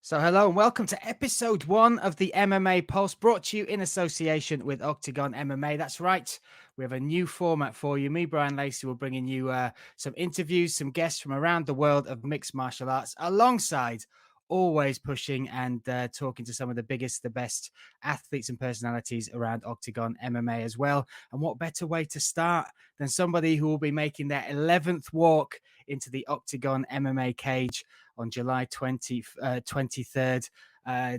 So hello and welcome to episode 1 of the MMA Pulse, brought to you in association with Oktagon MMA. That's right. We have a new format for you. Me, Brian Lacey, will bring in you some interviews, some guests from around the world of mixed martial arts, alongside always pushing and talking to some of the biggest, the best athletes and personalities around Oktagon MMA as well. And what better way to start than somebody who will be making their 11th walk into the Oktagon MMA cage on July 23rd.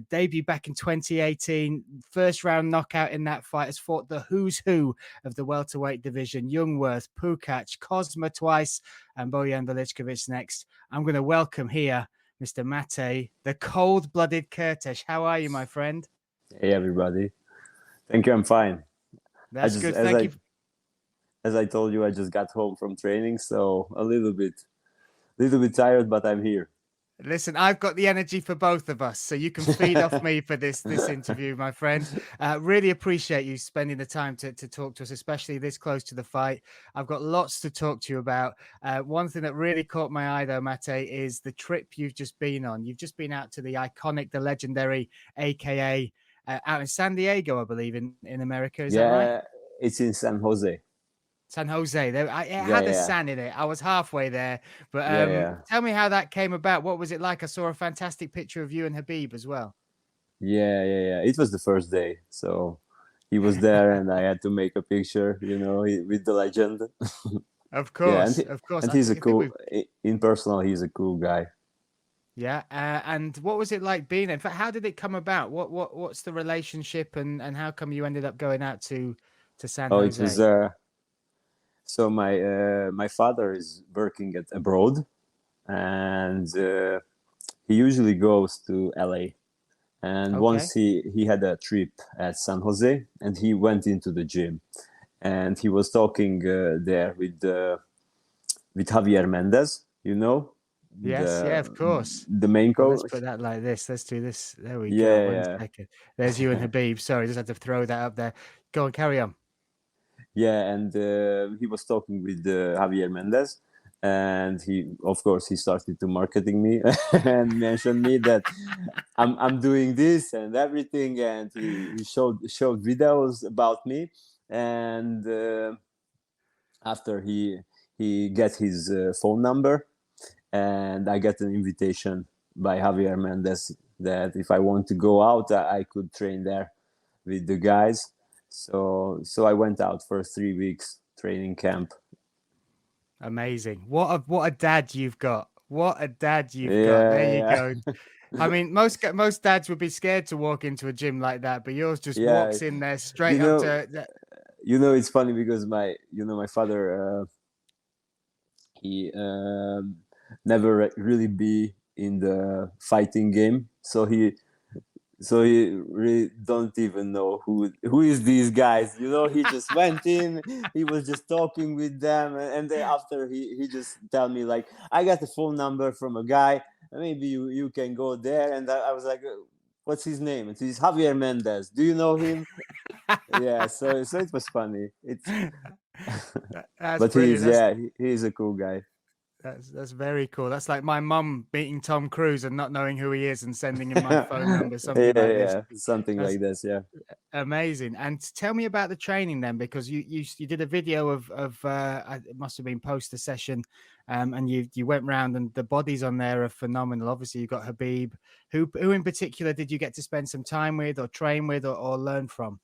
Debut back in 2018, first round knockout in that fight, has fought the who's who of the welterweight division: Jungwirth, Pukac, Kozma twice, and Bojan Velickovic next. I'm going to welcome here Mr. Mate, the cold-blooded Kertesz. How are you, my friend? Hey, everybody. Thank you. I'm fine. That's good. Thank you. As I told you, I just got home from training, so a little bit tired, but I'm here. Listen, I've got the energy for both of us, so you can feed off me for this interview, my friend. Really appreciate you spending the time to talk to us, especially this close to the fight. I've got lots to talk to you about. One thing that really caught my eye, though, Mate, is the trip you've just been on. You've just been out to the iconic, the legendary AKA out in San Diego, I believe, in America. Is that right? It's in San Jose. San Jose. It had a San in it. I was halfway there, but tell me how that came about. What was it like? I saw a fantastic picture of you and Khabib as well. Yeah. It was the first day, so he was there, and I had to make a picture, with the legend. Of course, of course. And he's in personal. He's a cool guy. Yeah, and what was it like being there? In fact, how did it come about? What's the relationship, and how come you ended up going out to San Jose? It was. So my father is working abroad, and he usually goes to LA. And once he had a trip at San Jose, and he went into the gym, and he was talking there with Javier Mendez, Yes, of course. the main coach. Let's put that like this. Let's do this. There we go. One second. There's you and Khabib. Sorry, just had to throw that up there. Go on, carry on. Yeah, and he was talking with Javier Mendez, and he started to marketing me and mentioned me that I'm doing this and everything, and he showed videos about me, and after he get his phone number, and I get an invitation by Javier Mendez that if I want to go out, I could train there with the guys. So I went out for 3 weeks training camp. Amazing. What a dad you've got. What a dad you've got. There you go. I mean, most dads would be scared to walk into a gym like that, but yours just walks in there straight up to... It's funny because my father, he never really be in the fighting game. So he really don't even know who is these guys. He just went in, he was just talking with them, and then after he just tell me like, I got the phone number from a guy, maybe you can go there. And I was like, what's his name? And he's Javier Mendez. Do you know him? Yeah, so it was funny. But he's a cool guy. That's very cool. That's like my mum meeting Tom Cruise and not knowing who he is and sending him my phone number, something like this. Something like this, yeah. Amazing. And tell me about the training then, because you did a video of it must have been post the session, and you went round, and the bodies on there are phenomenal. Obviously, you got Khabib. Who in particular did you get to spend some time with, or train with, or learn from?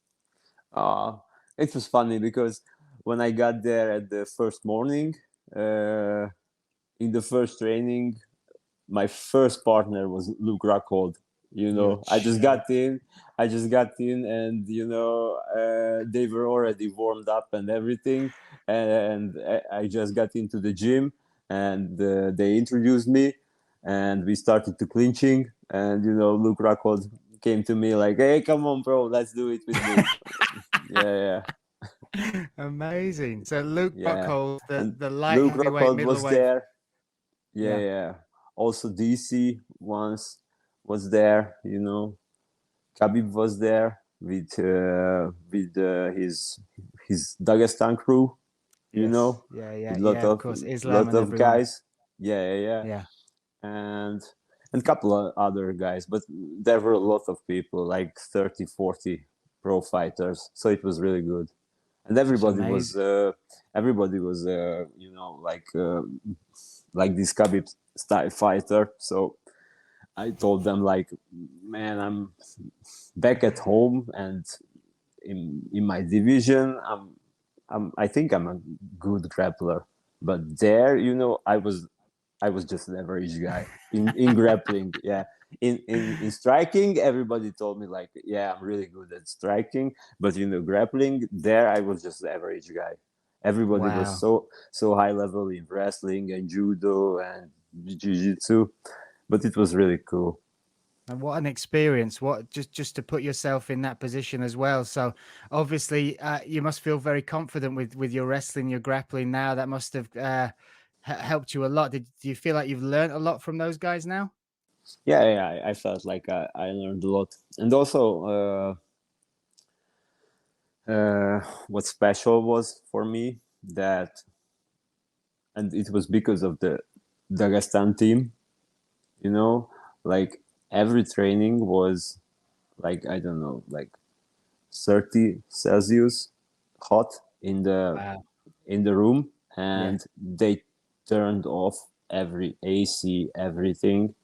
It was funny because when I got there at the first morning, in the first training, my first partner was Luke Rockhold. I just got in, and they were already warmed up and everything, and I just got into the gym, and they introduced me, and we started to clinching, and Luke Rockhold came to me like, "Hey, come on, bro, let's do it with me." Yeah. Amazing. So Luke Rockhold, the light Luke heavyweight, Rockhold was middleweight. there. Yeah. Also, DC once was there. Khabib was there with his Dagestan crew. Of course, Islam lot of guys. Yeah. And and a couple of other guys, but there were a lot of people, like 30, 40 pro fighters. So it was really good. And That's everybody was, like this Khabib style fighter. So I told them, like, man, I'm back at home and in my division, I think I'm a good grappler. But there, I was just an average guy in grappling. Yeah. In striking, everybody told me, like, yeah, I'm really good at striking, but grappling, there I was just the average guy. Everybody was Wow. so high level in wrestling and judo and jiu-jitsu, but it was really cool. And what an experience! What just to put yourself in that position as well. So obviously, you must feel very confident with your wrestling, your grappling now. That must have helped you a lot. Do you feel like you've learned a lot from those guys now? Yeah, I felt like I learned a lot. And also, what special was for me that, and it was because of the Dagestan team, like every training was like, I don't know, like 30 Celsius hot Wow. in the room, Yeah. and they turned off every AC, everything,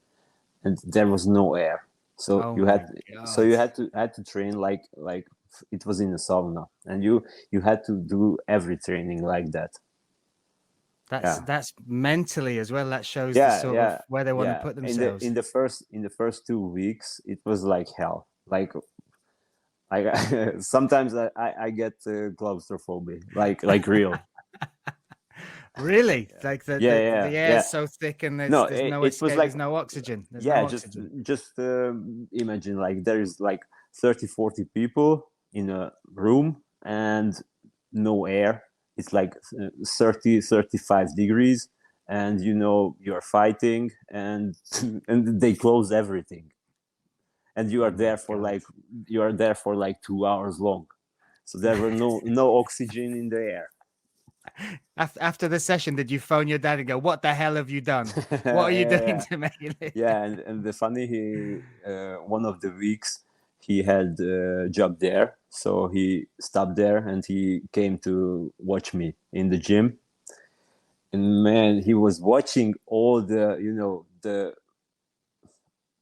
and there was no air. So Oh you my had God. had to train like it was in a sauna, and you had to do every training like that. Yeah, That's mentally as well. That shows the yeah, sort of yeah, where they want to yeah. put In the themselves. in the first 2 weeks, it was like hell. Like I sometimes I get claustrophobia, like real. Really? Like Yeah, the yeah, air yeah. is so thick and No, there's no it was escape, like, there's no oxygen. There's yeah, no oxygen. just imagine, like, there is like 30, 40 people in a room and no air. It's like 30, 35 degrees, and you're fighting, and and they close everything, and Oh my God. you are there for like 2 hours long. So there were no oxygen in the air. After the session, did you phone your dad and go, "What the hell have you done? What are you Yeah, doing yeah. to make it?" Yeah, and the funny, one of the weeks he had a job there, so he stopped there and he came to watch me in the gym. And man, he was watching all the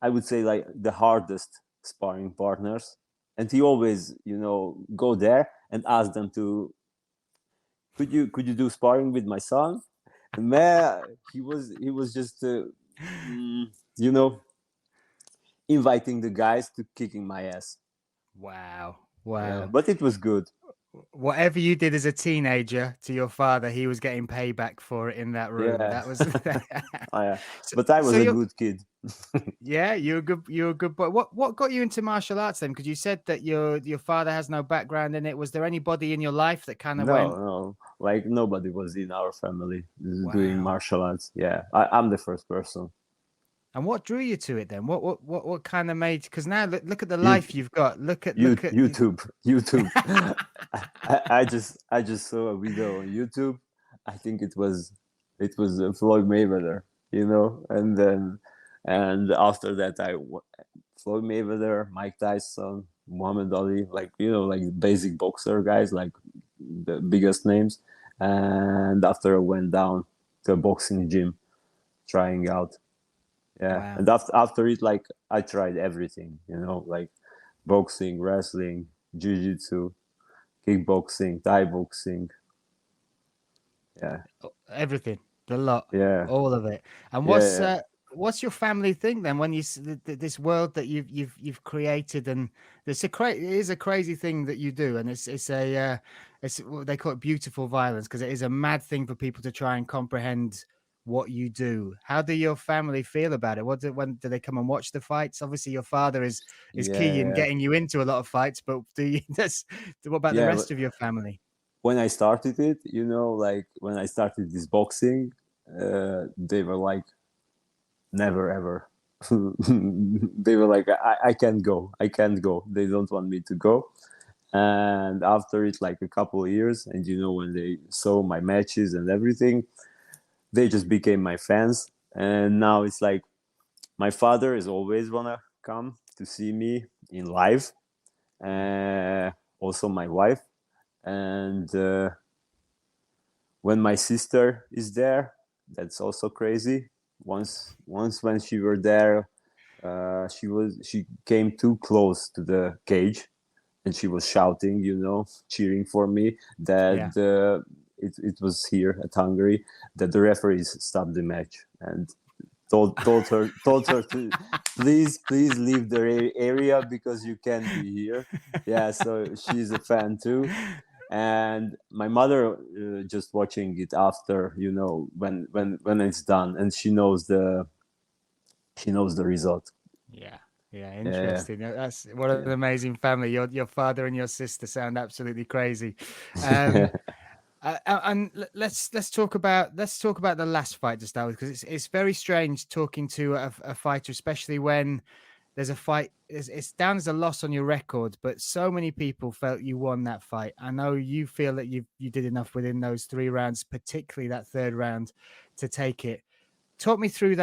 I would say, like, the hardest sparring partners, and he always go there and ask them to, could you do sparring with my son? And man, he was just mm, you know inviting the guys to kicking my ass. Wow. Yeah, Wow. but it was good. Whatever you did as a teenager to your father, he was getting payback for it in that room. Yeah. That was Oh, yeah. so, But I so was a you're good kid. yeah, you're a good boy. What got you into martial arts then? Because you said that your father has no background in it. Was there anybody in your life that kind of No, went, no, like nobody was in our family doing wow? martial arts. Yeah, I'm the first person. And what drew you to it then? What kind of made? Because now look at the You, life you've got. Look at YouTube. I just saw a video on YouTube. I think it was Floyd Mayweather, and after that Floyd Mayweather, Mike Tyson, Muhammad Ali, like like basic boxer guys, like the biggest names. And after I went down to a boxing gym, trying out. Yeah, wow. and after it, like, I tried everything, like boxing, wrestling, jiu-jitsu, kickboxing, Thai boxing. Yeah, Everything, the lot, yeah, all of it. And yeah, what's your family think then when you this world that you've created, and it is a crazy thing that you do, and it's a it's what they call it, beautiful violence, because it is a mad thing for people to try and comprehend what you do. How do your family feel about it? When do they come and watch the fights? Obviously, your father is key in yeah, getting you into a lot of fights, but do you that's what about the yeah. rest of your family? When I started it, like when I started this boxing, they were like, never ever. They were like, I can't go, I can't go. They don't want me to go. And after it, like a couple of years, and when they saw my matches and everything, they just became my fans. And now it's like my father is always wanna come to see me in live. Also my wife, and when my sister is there, that's also crazy. Once when she were there, she came too close to the cage, and she was shouting, cheering for me. That it was here at Hungary that the referees stopped the match and told her to please leave the area because you can't be here. Yeah, so she's a fan too. And my mother just watching it after, when it's done, and she knows the result. Yeah, interesting. That's what an amazing family. Your father and your sister sound absolutely crazy. And let's talk about the last fight to start with, because it's very strange talking to a fighter, especially when there's a fight. It's down as a loss on your record, but so many people felt you won that fight. I know you feel that you did enough within those 3 rounds, particularly that third round, to take it. Talk me through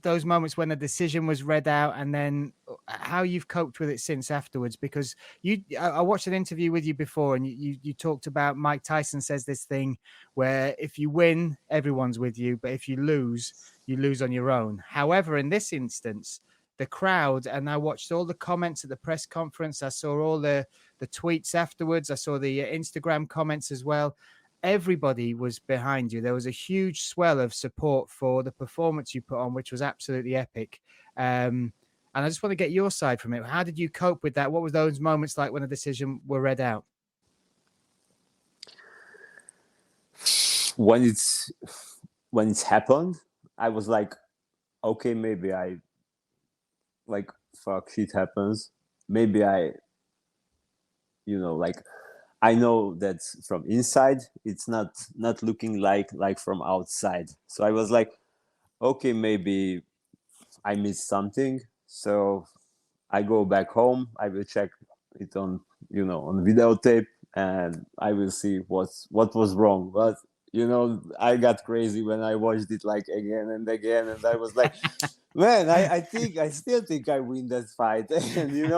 those moments when the decision was read out, and then how you've coped with it since afterwards. Because I watched an interview with you before, and you talked about Mike Tyson says this thing where if you win, everyone's with you, but if you lose on your own. However, in this instance, the crowd, and I watched all the comments at the press conference. I saw all the tweets afterwards. I saw the Instagram comments as well. Everybody was behind you. There was a huge swell of support for the performance you put on, which was absolutely epic. And I just want to get your side from it. How did you cope with that? What were those moments like when the decision were read out? When it's happened, I was like, okay, maybe fuck, shit happens. Maybe I know that from inside it's not looking like from outside. So I was like, okay, maybe I missed something. So I go back home. I will check it on videotape, and I will see what was wrong. But I got crazy when I watched it like again and again, and I was like, man, I still think I win that fight. And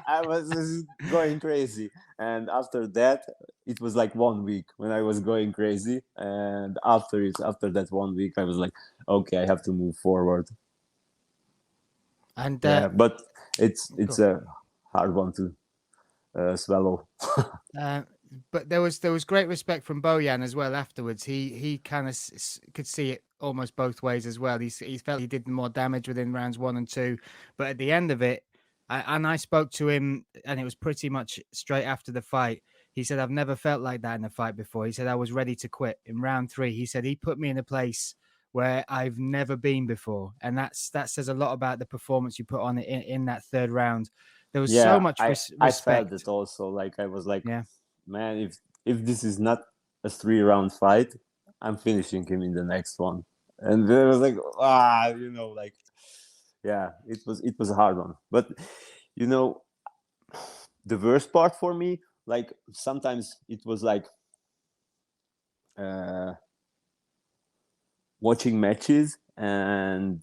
I was just going crazy. And after that, it was like 1 week when I was going crazy. And after that 1 week, I was like, okay, I have to move forward. And but it's a hard one to swallow. But there was great respect from Bojan as well afterwards. He kind of could see it almost both ways as well. He felt he did more damage within rounds 1 and 2, but at the end of it, I spoke to him, and it was pretty much straight after the fight. He said, I've never felt like that in a fight before. He said, I was ready to quit in round 3. He said he put me in a place where I've never been before, and that says a lot about the performance you put on in that third round. There was so much respect. I felt it also. Like I was like, man, if this is not a 3-round fight, I'm finishing him in the next one. And it was like, it was a hard one. But the worst part for me, like sometimes it was like watching matches, and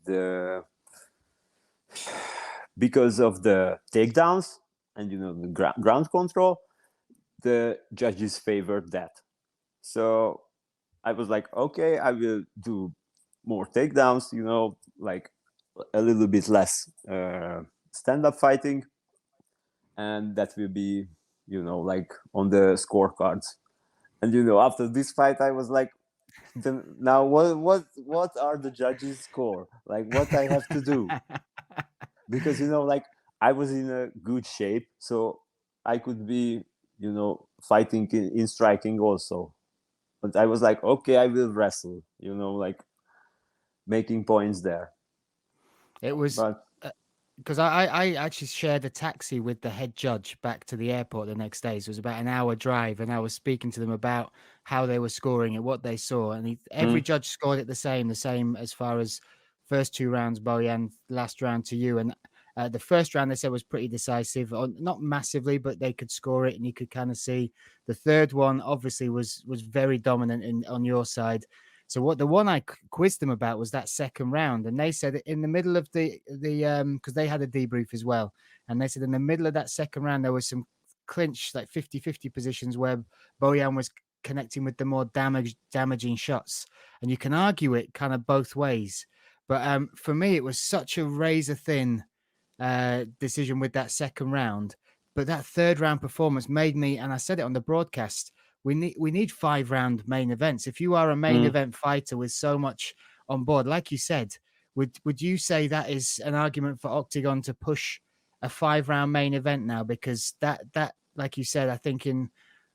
because of the takedowns and the ground control, the judges favored that. So I was like, okay, I will do more takedowns, like a little bit less stand-up fighting, and that will be like on the scorecards. And after this fight, I was like, now what are the judges' score? Like what I have to do? Because like I was in a good shape, so I could be fighting in striking also. But I was like, okay, I will wrestle, like making points there. It was because I actually shared a taxi with the head judge back to the airport the next day. So it was about an hour drive, and I was speaking to them about how they were scoring and what they saw. And every judge scored it the same as far as first 2 rounds, Bojan, last round to you. And the first round they said was pretty decisive, not massively, but they could score it, and you could kind of see. The third one obviously was very dominant on your side. So what the one I quizzed them about was that second round, and they said in the middle of the because they had a debrief as well, and they said in the middle of that second round there was some clinch, like 50-50 positions where Bojan was connecting with the more damaging shots, and you can argue it kind of both ways. But for me, it was such a razor thin decision with that second round. But that third round performance made me, and I said it on the broadcast, we need 5-round main events. If you are a main event fighter with so much on board, like you said, would you say that is an argument for Oktagon to push a 5-round main event now? Because that like you said, I think in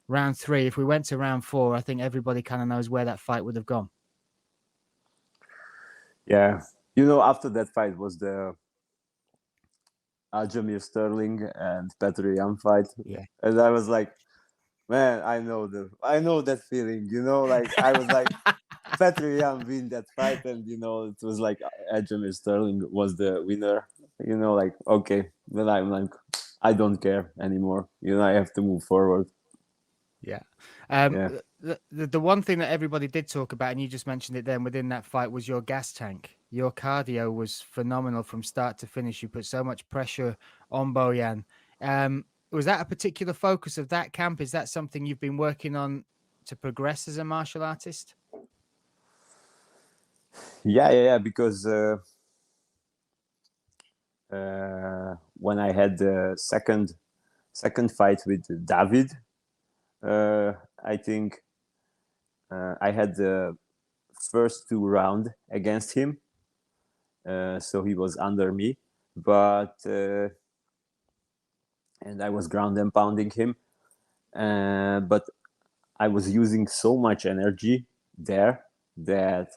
round 3, if we went to round 4, I think everybody kind of knows where that fight would have gone. Yeah, after that fight was the Aljamain Sterling and Petr Yan fight. Yeah. And I was like, man, I know that feeling, like I was like, Petr Yan win that fight, and it was like Aljamain Sterling was the winner. Like, okay, then I'm like, I don't care anymore. I have to move forward. Yeah. The one thing that everybody did talk about, and you just mentioned it then within that fight, was your gas tank. Your cardio was phenomenal from start to finish. You put so much pressure on Bojan. Was that a particular focus of that camp? Is that something you've been working on to progress as a martial artist? Yeah. Because when I had the second fight with David, I think I had the first 2 rounds against him, so he was under me, but and I was ground and pounding him, but I was using so much energy there that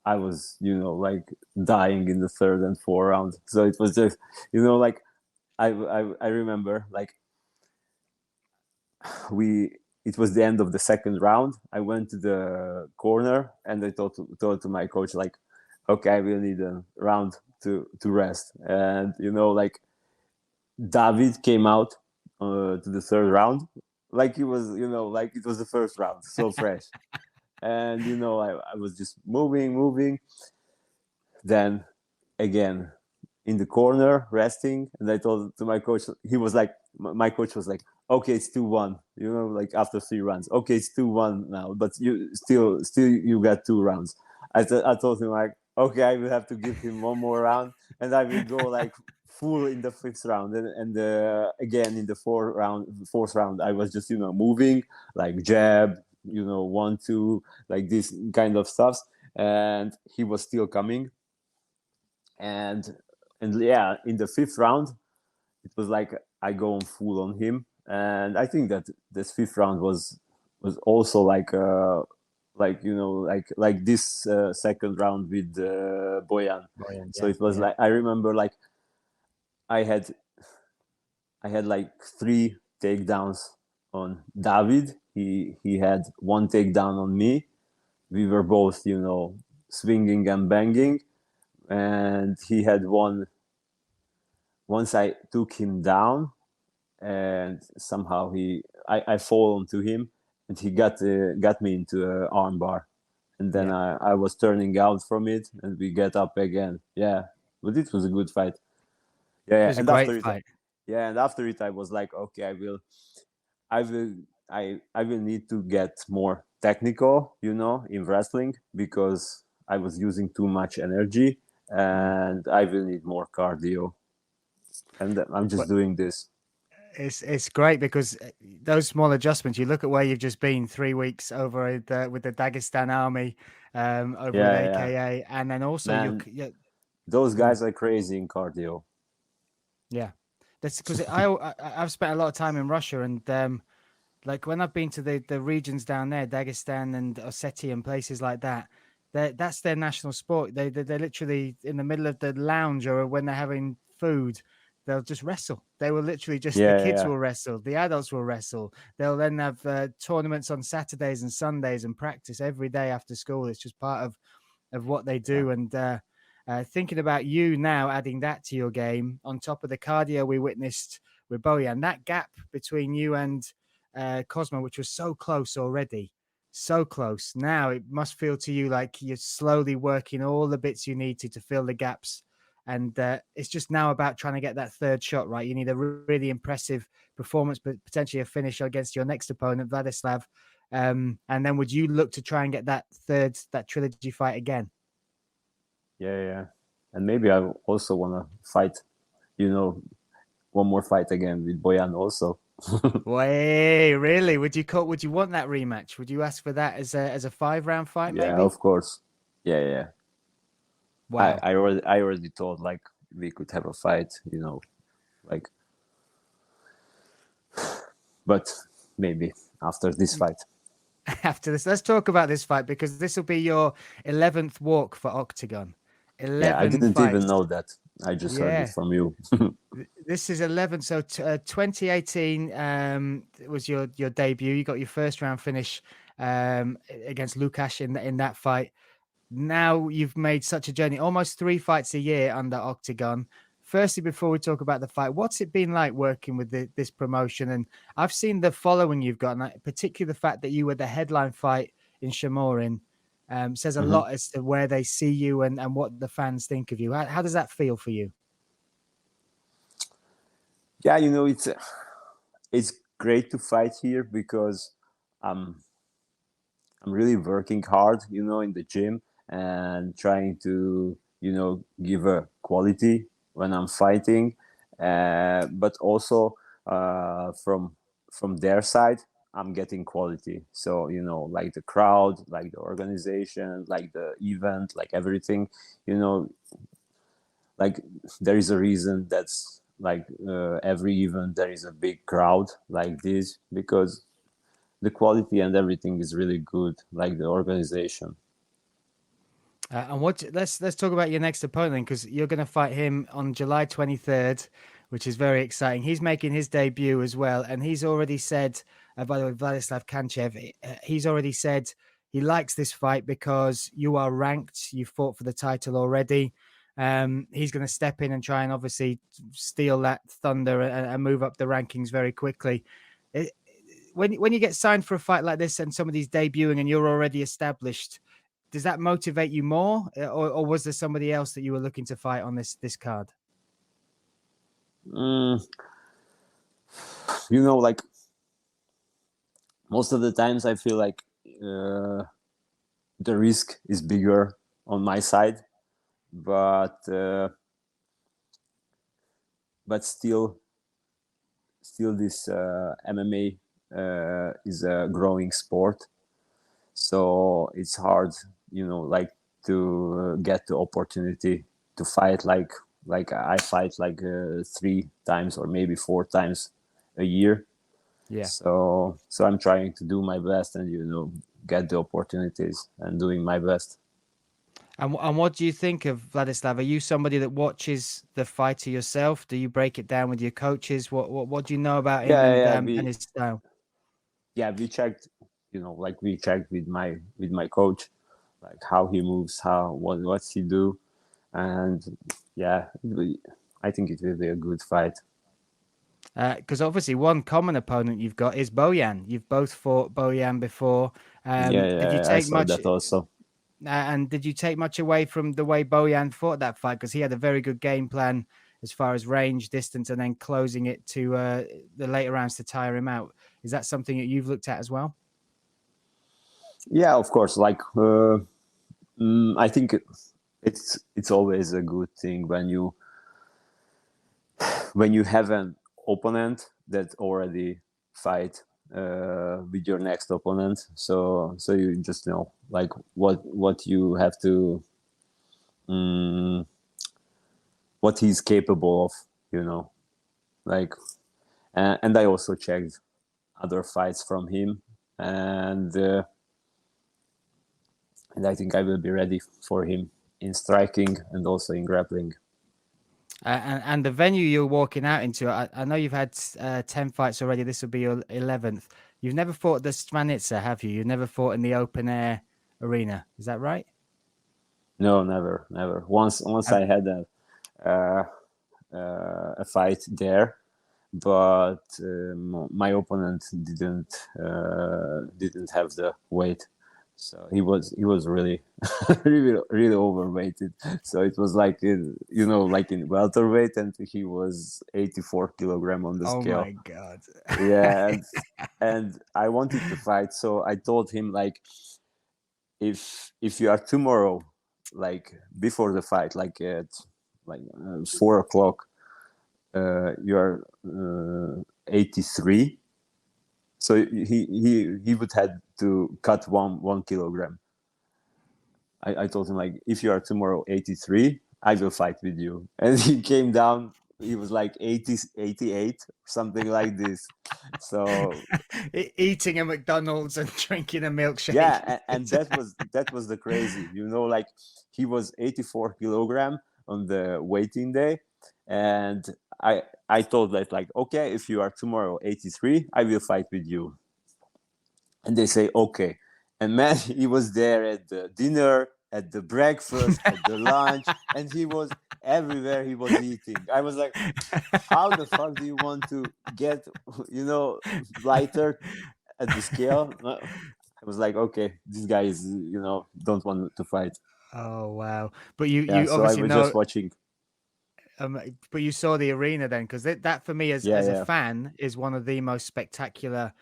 I was, like dying in the 3rd and 4th round. So it was just, like I remember, like it was the end of the 2nd round. I went to the corner and I told to my coach, like, okay, I will need a round to rest. And like David came out to the 3rd round, like he was, like it was the 1st round, so fresh. And I was just moving. Then again in the corner resting, and I told to my coach, he was like, my coach was like, okay, it's 2-1, like after 3 rounds, okay, it's 2-1 now, but you still you got 2 rounds. I told him, like, okay, I will have to give him 1 more round, and I will go like full in the 5th round, and again in the 4th round I was just moving, like jab, 1-2, like this kind of stuff, and he was still coming, and yeah, in the 5th round it was like I go on full on him, and I think that this 5th round was also like like this 2nd round with Bojan. So it was like, I remember, like I had like 3 takedowns on David. He had 1 takedown on me. We were both, swinging and banging, and he had one. Once I took him down, and somehow I fall onto him, and he got me into an armbar, and then I was turning out from it, and we get up again. Yeah, but it was a good fight. Yeah, it was a great fight. And after it, I was like, okay, I will need to get more technical, in wrestling, because I was using too much energy, and I will need more cardio. And I'm just doing this. It's great because those small adjustments. You look at where you've just been 3 weeks over with the Dagestan army, over with AKA, and then also Man, those guys are crazy in cardio. Yeah, that's because I've spent a lot of time in Russia, and like when I've been to the regions down there, Dagestan and Ossetia and places like that, that's their national sport. They're literally in the middle of the lounge, or when they're having food, they'll just wrestle. They will literally just, the kids will wrestle, the adults will wrestle. They'll then have tournaments on Saturdays and Sundays and practice every day after school. It's just part of what they do. And thinking about you now, adding that to your game on top of the cardio we witnessed with Bojan, that gap between you and Kozma, which was so close already, So close. Now it must feel to you like you're slowly working all the bits you need to fill the gaps. And it's just now about trying to get that third shot, right? You need a really impressive performance, but potentially a finish against your next opponent, Vladislav. And then would you look to try and get that trilogy fight again? Yeah. And maybe I also want to fight, one more fight again with Bojan also. Way, really? Would you want that rematch? Would you ask for that as a 5-round fight, Yeah, maybe? of course. Yeah. Wow. I already thought like we could have a fight, like, but maybe after this fight. After this, let's talk about this fight, because this will be your 11th walk for Oktagon. Yeah, I 11 didn't even fights. know that. I just heard it Yeah. from you. This is 11. So 2018 was your debut. You got your first round finish against Lukasz in that fight. Now you've made such a journey, almost 3 fights a year under Oktagon. Firstly, before we talk about the fight, what's it been like working with this promotion? And I've seen the following you've got, and particularly the fact that you were the headline fight in Shamorin says a Mhm. lot as to where they see you and what the fans think of you. How does that feel for you? Yeah, it's great to fight here because I'm really working hard, in the gym and trying to, give a quality when I'm fighting. But also from their side, I'm getting quality. So, like the crowd, like the organization, like the event, like everything, you know, like there is a reason that's like every event there is a big crowd like this because the quality and everything is really good, like the organization. And let's talk about your next opponent, because you're going to fight him on July 23rd, which is very exciting. He's making his debut as well, and he's already said, by the way, Vladislav Kanchev, he's already said he likes this fight because you are ranked. You fought for the title already. He's going to step in and try and obviously steal that thunder and move up the rankings very quickly. It, when you get signed for a fight like this and somebody's debuting and you're already established, does that motivate you more, or was there somebody else that you were looking to fight on this card? mm, like most of the times I feel like the risk is bigger on my side, but still this MMA is a growing sport, so it's hard, like to get the opportunity to fight like I fight like 3 times or maybe 4 times a year. Yeah. So I'm trying to do my best and get the opportunities and doing my best. And what do you think of Vladislav? Are you somebody that watches the fighter yourself? Do you break it down with your coaches? What do you know about him Yeah, and his style? we checked, like we checked with my coach, like how he moves, what's he do, and yeah, I think it will be a good fight. Because obviously one common opponent you've got is Bojan. You've both fought Bojan before. Did you I take saw much? that also. And did you take much away from the way Bojan fought that fight? Because he had a very good game plan as far as range, distance, and then closing it to the later rounds to tire him out. Is that something that you've looked at as well? Yeah, of course. Like I think it's always a good thing when you have an opponent that already fight with your next opponent. So you just know like what you have to, what he's capable of. Like, and I also checked other fights from him, and I think I will be ready for him in striking and also in grappling. And the venue you're walking out into, I know you've had 10 fights already. This will be your 11th. You've never fought the Stvanice, have you? You've never fought in the open air arena. Is that right? No, never. Once Uh, I had a fight there, but my opponent didn't have the weight, so he was really really overweighted. So it was like like in welterweight, and he was 84 kilogram on the Oh scale. my God. Yeah, and I wanted to fight, so I told him, like, if you are tomorrow, like before the fight, like at 4 o'clock, you are 83. So he would have to cut 1 kilogram. I told him, like, if you are tomorrow 83, I will fight with you. And he came down. He was like 80, 88, something like this. So Eating a McDonald's and drinking a milkshake. yeah, and that was the crazy, like, he was 84 kilogram on the weighting day, and I told that, like, okay, if you are tomorrow 83, I will fight with you. And they say okay. And man, he was there at the dinner, at the breakfast, at the lunch, and he was everywhere. He was eating. I was like, how the fuck do you want to get lighter at the scale? I was like, okay, this guy is, don't want to fight. Oh wow! But you Yeah, you so I obviously was know. just watching. But you saw the arena then, because that for me Yeah, as a yeah, fan is one of the most spectacular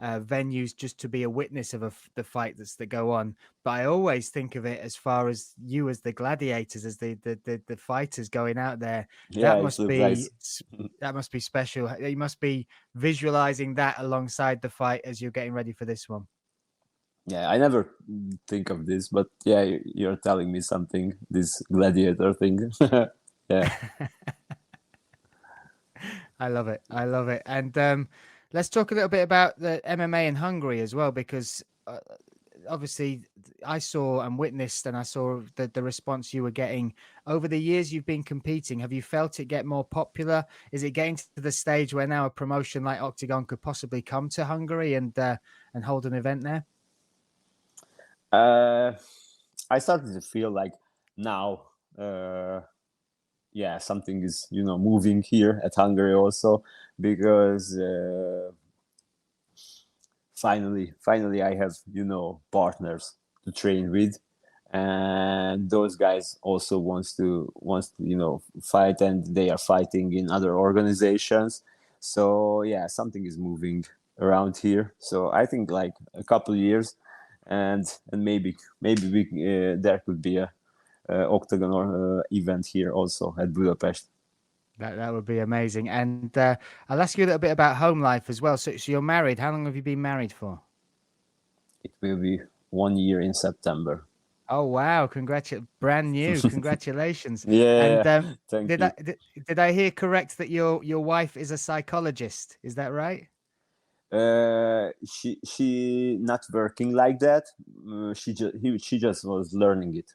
venues just to be a witness of the fight that go on. But I always think of it as far as you as the gladiators, as the fighters going out there. yeah. That It must looks nice. be that must be special. You must be visualizing that alongside the fight as you're getting ready for this one. Yeah, I never think of this, but yeah, you're telling me something. This gladiator thing. Yeah. I love it. I love it. And let's talk a little bit about the MMA in Hungary as well, because obviously I saw and witnessed, and I saw the response you were getting over the years you've been competing. Have you felt it get more popular? Is it getting to the stage where now a promotion like Oktagon could possibly come to Hungary and hold an event there? I started to feel like now, yeah, something is moving here at Hungary also, because finally I have partners to train with, and those guys also wants to fight, and they are fighting in other organizations. So yeah, something is moving around here. So I think like a couple of years, and maybe we there could be a Oktagon or event here also at Budapest. That would be amazing. And I'll ask you a little bit about home life as well. So you're married. How long have you been married for? It will be 1 year in September. Oh wow! Brand new. Congratulations. And Yeah, thank did you. I hear correct that your wife is a psychologist? Is that right? She not working like that. She just was learning it.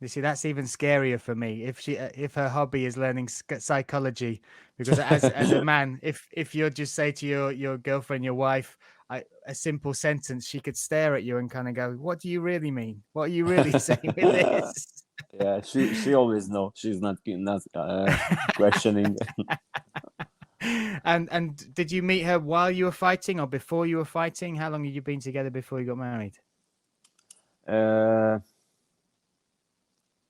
You see, that's even scarier for me. If her hobby is learning psychology, because as a man, if you just say to your girlfriend, your wife, a simple sentence, she could stare at you and kind of go, "What do you really mean? What are you really saying with this?" Yeah, she always know. She's not questioning. And did you meet her while you were fighting or before you were fighting? How long had you been together before you got married?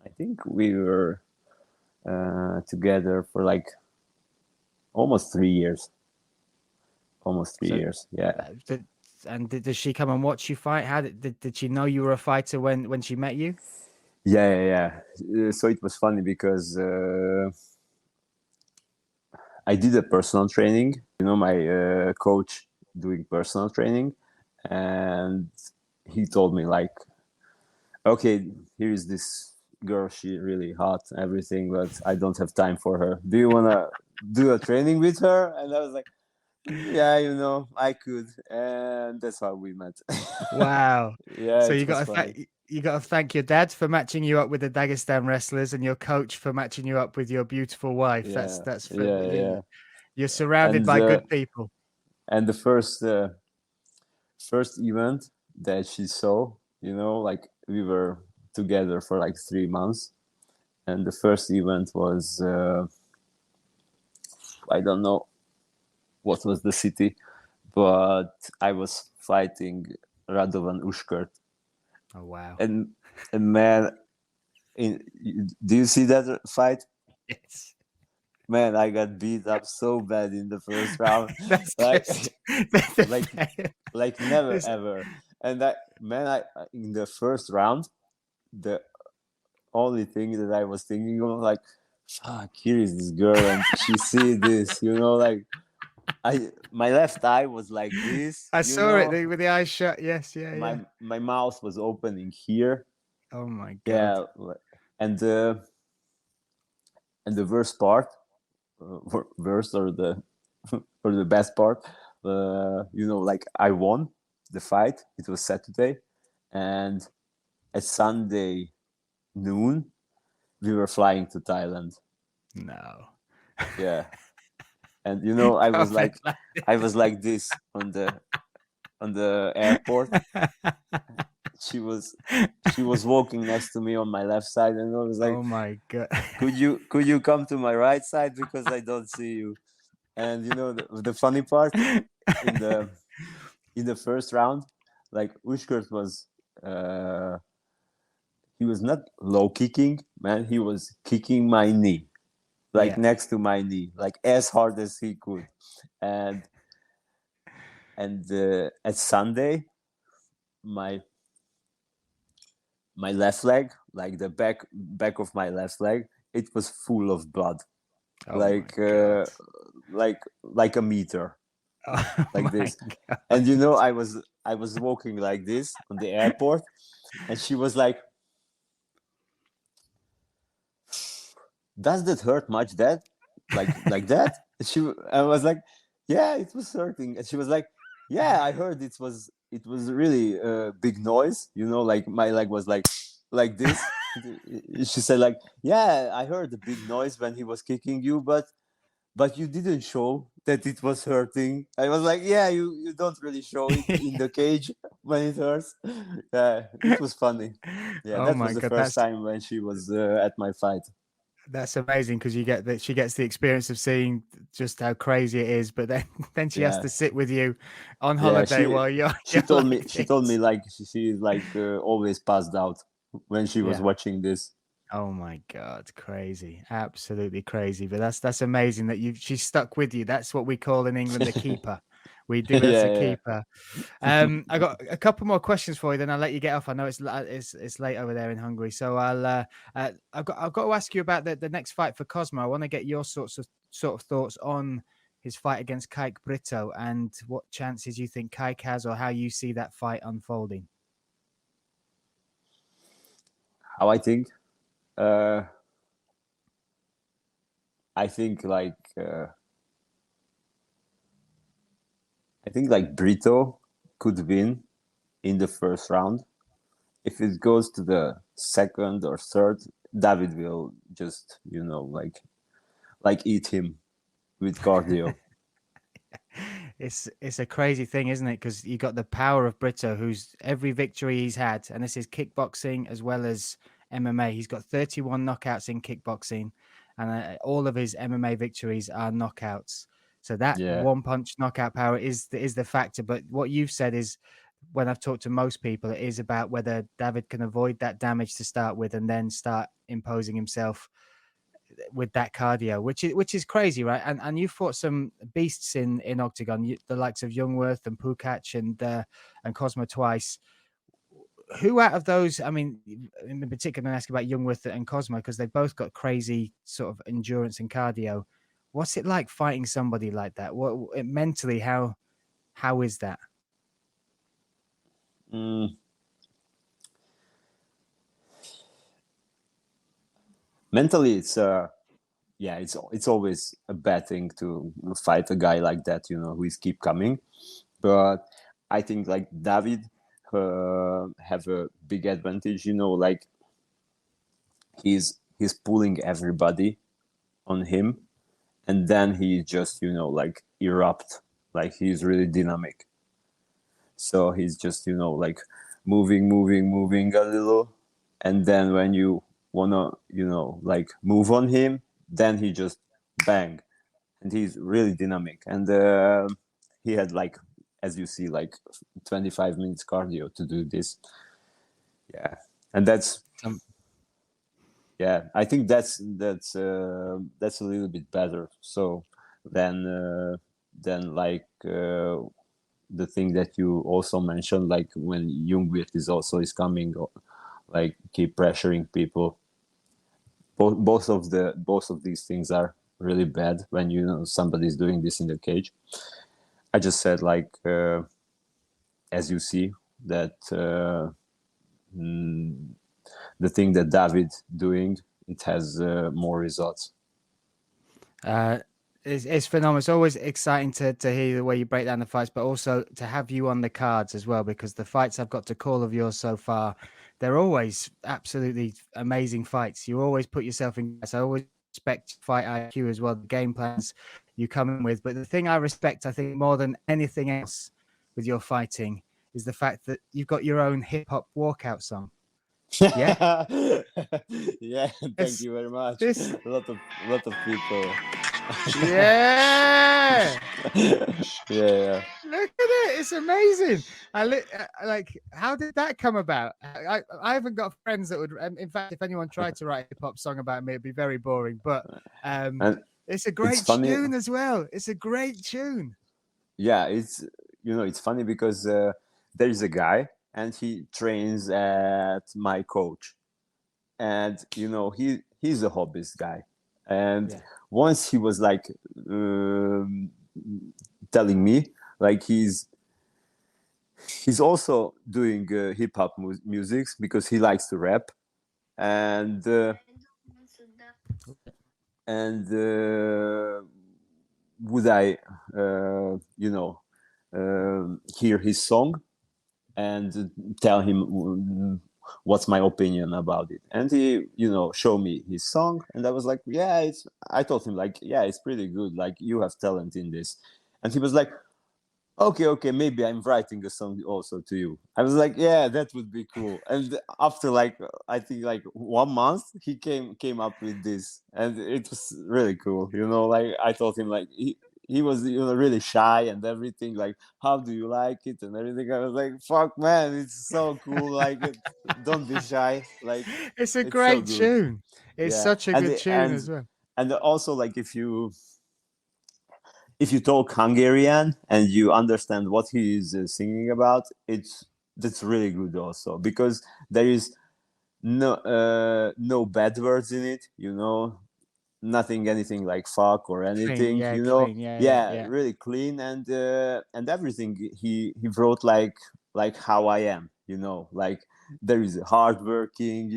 I think we were together for like almost 3 years. Almost three So, years. Yeah. does she come and watch you fight? How did she know you were a fighter when she met you? Yeah. So it was funny because I did a personal training. My coach doing personal training, and he told me like, okay, here is this girl. She really hot, everything, but I don't have time for her. Do you wanna do a training with her? And I was like, yeah, I could, and that's how we met. Wow. Yeah, So it was funny. you got to thank your dad for matching you up with the Dagestan wrestlers, and your coach for matching you up with your beautiful wife. Yeah, That's for yeah. you're surrounded And by good people. the first event that she saw, like we were together for like 3 months, and the first event was I don't know, what was the city, but I was fighting Radovan Uškrt. Oh wow! And man, do you see that fight? Yes. Man, I got beat up so bad in the first round, That's like, just like, like never this- ever. And I in the first round, the only thing that I was thinking of, like, fuck, here is this girl, and she see this, like, my left eye was like this, I saw it with the eyes shut. Yes, yeah, yeah. my mouth was opening here, Oh my god! yeah, and the worst part, worst or the or the best part, like, I won the fight. It was Saturday, and at Sunday noon we were flying to Thailand. No. Yeah, and I was Comment like, like this on the airport. She was walking next to me on my left side, and I was like, Oh my god! could you come to my right side, because I don't see you. And the funny part, in the first round, like, Ushkurt was he was not low kicking, man. He was kicking my knee, like, Yeah. next to my knee, like, as hard as he could. And at Sunday, my left leg, like the back of my left leg, it was full of blood, Oh like my god! like a meter, Oh like my this. god! And I was walking like this on the airport, and she was like, does that hurt much, Dad? Like that? And I was like, yeah, it was hurting. And she was like, yeah, I heard it was really a big noise, like, my leg was like this. She said, like, yeah, I heard a big noise when he was kicking you, but you didn't show that it was hurting. I was like, yeah, you don't really show it in the cage when it hurts. Yeah, it was funny. Yeah, Oh that my was the god! first time when she was at my fight. That's amazing because you get that she gets the experience of seeing just how crazy it is, but then then she has Yeah, to sit with you on yeah. holiday She while you're she you're told me like she told me this. like she is like always passed out when she was Yeah. watching this. Oh my god, crazy. Absolutely crazy. But that's amazing that she's stuck with you. That's what we call in England a keeper. We do that's a Yeah, keeper. I got a couple more questions for you, then I'll let you get off. I know it's late over there in Hungary, so I've got to ask you about the next fight for Kozma. I want to get your sort of thoughts on his fight against Kike Brito and what chances you think Kike has, or how you see that fight unfolding. how uh I think like Brito could win in the first round. If it goes to the second or third, David will just eat him with cardio. It's a crazy thing, isn't it? Because you got the power of Brito, who's every victory he's had, and this is kickboxing as well as MMA. He's got 31 knockouts in kickboxing, and all of his MMA victories are knockouts. So that Yeah, one punch knockout power is the factor. But what you've said is, when I've talked to most people, it is about whether David can avoid that damage to start with, and then start imposing himself with that cardio, which is crazy, right? And you fought some beasts in Octagon, the likes of Youngworth and Pukac and Kozma twice. Who out of those? I mean, in particular, I'm asking about Youngworth and Kozma because they've both got crazy sort of endurance and cardio. What's it like fighting somebody like that? What mentally? How is that? mm, mentally, it's always a bad thing to fight a guy like that, who is keep coming. But I think like David have a big advantage, like he's pulling everybody on him, and then he just like erupt, like he's really dynamic. So he's just like moving a little, and then when you wanna like move on him, then he just bang, and he's really dynamic. And he had like, as you see, like 25 minutes cardio to do this. Yeah, and that's yeah. I think that's a little bit better. So than like the thing that you also mentioned, like when Jungwirth is coming, like keep pressuring people. Both of these things are really bad when you know somebody's doing this in the cage. I just said like as you see that the thing that David doing, it has more results. It's phenomenal. It's always exciting to hear the way you break down the fights, but also to have you on the cards as well, because the fights I've got to call of yours so far, they're always absolutely amazing fights. You always put yourself in. I always respect fight IQ as well, the game plans you come in with. But the thing I respect, I think, more than anything else with your fighting is the fact that you've got your own hip hop walkout song. Yeah. Yeah, thank you very much. This A lot of people. yeah. Yeah. Look at it. It's amazing. Like, how did that come about? I haven't got friends that would, in fact, if anyone tried to write a hip hop song about me, it'd be very boring. But And it's a great tune as well. It's a great tune. Yeah, it's it's funny because there is a guy and he trains at my coach, and he's a hobbyist guy, and once he was like telling me like he's also doing hip hop music because he likes to rap, and would I hear his song and tell him what's my opinion about it, and he show me his song, and I was like, I told him like, it's pretty good, like you have talent in this, and he was like, okay, maybe I'm writing a song also to you. I was like, yeah, that would be cool. And after like I think like 1 month, he came up with this, and it was really cool. Like I told him like he was really shy and everything. Like, how do you like it and everything? I was like, fuck, man, it's so cool. Like, don't be shy. Like, it's a it's great so good. tune. It's such a good tune as well. And also like if you talk Hungarian and you understand what he is singing about, that's really good also, because there is no bad words in it, nothing, anything like fuck or anything, clean, clean, yeah. really clean, and everything he wrote like how I am, like there is hardworking,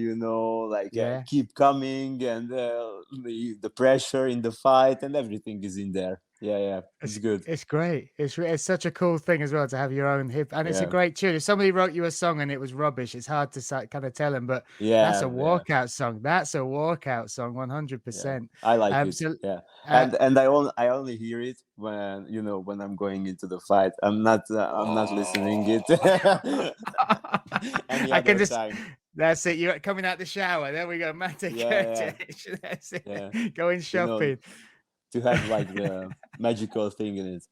like keep coming, and the pressure in the fight and everything is in there. It's good. It's great. It's such a cool thing as well to have your own hip, and it's a great tune. If somebody wrote you a song and it was rubbish, it's hard to kind of tell them, but that's a walkout song. That's a walkout song, 100%. I like it. And I only hear it when when I'm going into the fight. I'm not listening it. I can just time. That's it. You're coming out the shower. There we go. Mate Kertesz. That's it. Going shopping. To have like the magical thing in it.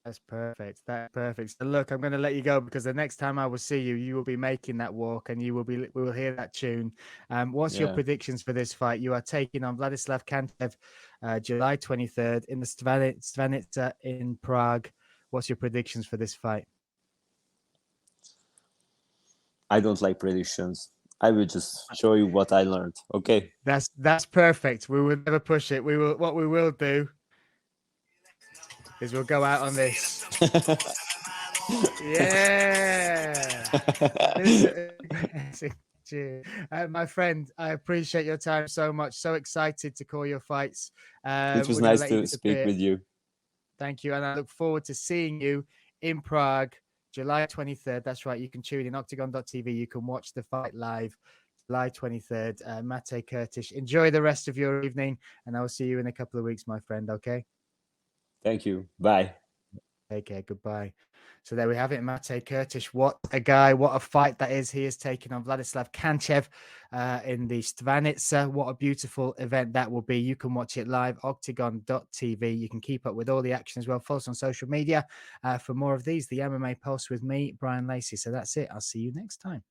That's perfect. That's perfect. So look, I'm going to let you go because the next time I will see you, you will be making that walk, and we will hear that tune. What's your predictions for this fight? You are taking on Vladislav Kanchev, July 23rd in the Stvanice in Prague. What's your predictions for this fight? I don't like predictions. I will just show you what I learned. Okay. That's perfect. We will never push it. What we will do is we'll go out on this. My friend, I appreciate your time so much. So excited to call your fights. It was nice to speak with you. Thank you. And I look forward to seeing you in Prague, July 23rd. That's right. You can tune in Oktagon.tv. You can watch the fight live. July 23rd, Mate Kertesz. Enjoy the rest of your evening, and I will see you in a couple of weeks, my friend. Okay. Thank you. Bye. Take care. Goodbye. So there we have it. Mate Kertesz. What a guy. What a fight that is. He is taking on Vladislav Kanchev in the Stvanice. What a beautiful event that will be. You can watch it live, oktagon.tv. You can keep up with all the action as well. Follow us on social media for more of these. The MMA Pulse with me, Brian Lacey. So that's it. I'll see you next time.